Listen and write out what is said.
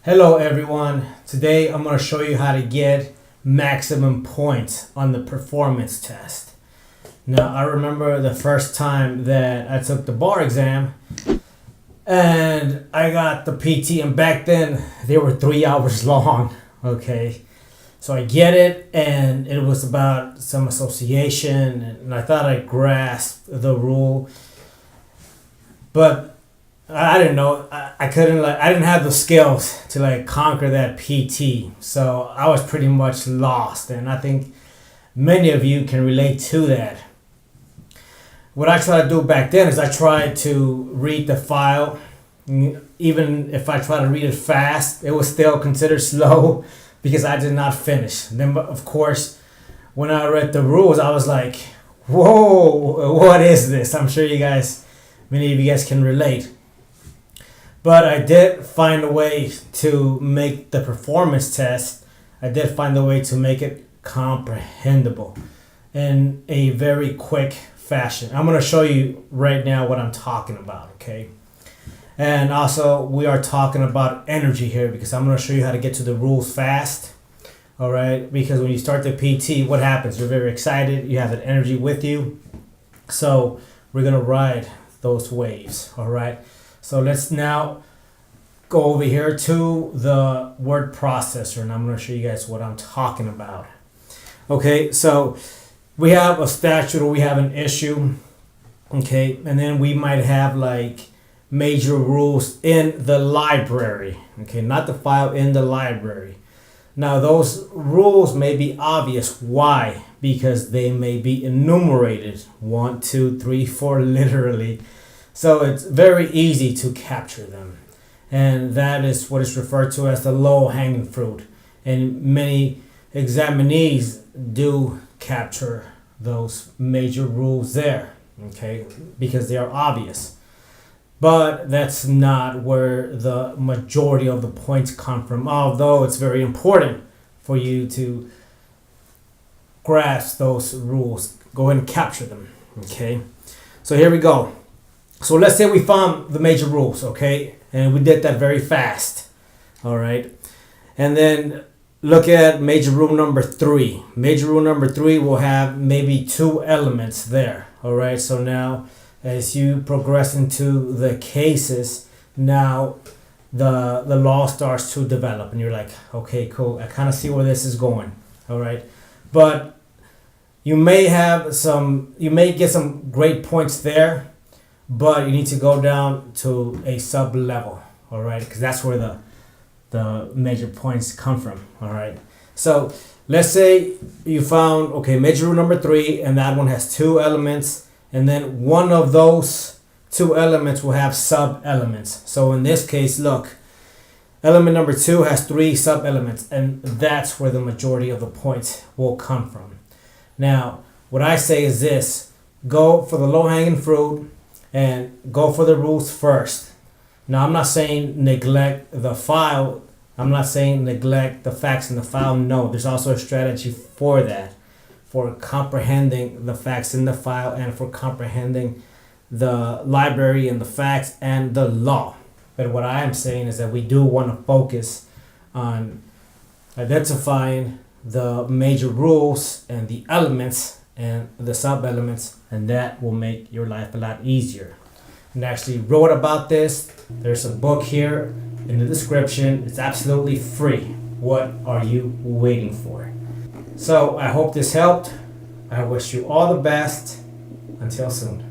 Hello everyone, today I'm going to show you how to get maximum points on the performance test. Now I remember the first time that I took the bar exam and I got the PT, and back then they were 3 hours long. Okay, so I get it, and it was about some association, and I thought I grasped the rule, but I didn't know. I couldn't I didn't have the skills to conquer that PT. So I was pretty much lost, and I think many of you can relate to that. What I tried to do back then is I tried to read the file. Even if I tried to read it fast, it was still considered slow because I did not finish. And then, of course, when I read the rules, I was like, "Whoa, what is this?" I'm sure many of you guys can relate. But I did find a way to make the performance test. I did find a way to make it comprehensible in a very quick fashion. I'm going to show you right now what I'm talking about, okay? And also, we are talking about energy here because I'm going to show you how to get to the rules fast, all right? Because when you start the PT, what happens? You're very excited. You have that energy with you. So we're going to ride those waves, all right? So let's now go over here to the word processor, and I'm going to show you guys what I'm talking about. Okay, so we have a statute or we have an issue, okay, and then we might have major rules in the library, okay, not the file, in the library. Now those rules may be obvious. Why? Because they may be enumerated 1, 2, 3, 4, literally. So it's very easy to capture them. And that is what is referred to as the low-hanging fruit. And many examinees do capture those major rules there, okay, because they are obvious. But that's not where the majority of the points come from, although it's very important for you to grasp those rules. Go ahead and capture them, okay? So here we go. So let's say we found the major rules, okay? And we did that very fast, all right? And then look at major rule number 3. Major rule number 3 will have maybe 2 elements there, all right? So now as you progress into the cases, now the law starts to develop, and you're like, okay, cool. I kind of see where this is going, all right? But you may get some great points there, but you need to go down to a sub level, all right? Because that's where the major points come from, all right? So let's say you found, okay, major rule number 3, and that one has 2 elements, and then one of those 2 elements will have sub elements. So in this case, look, element number 2 has 3 sub elements, and that's where the majority of the points will come from. Now, what I say is this: go for the low-hanging fruit and go for the rules first. Now, I'm not saying neglect the file. I'm not saying neglect the facts in the file. No, there's also a strategy for that, for comprehending the facts in the file and for comprehending the library and the facts and the law. But what I am saying is that we do want to focus on identifying the major rules and the elements and the sub-elements, and that will make your life a lot easier. And I actually wrote about this. There's a book here in the description. It's absolutely free. What are you waiting for? So I hope this helped. I wish you all the best. Until soon.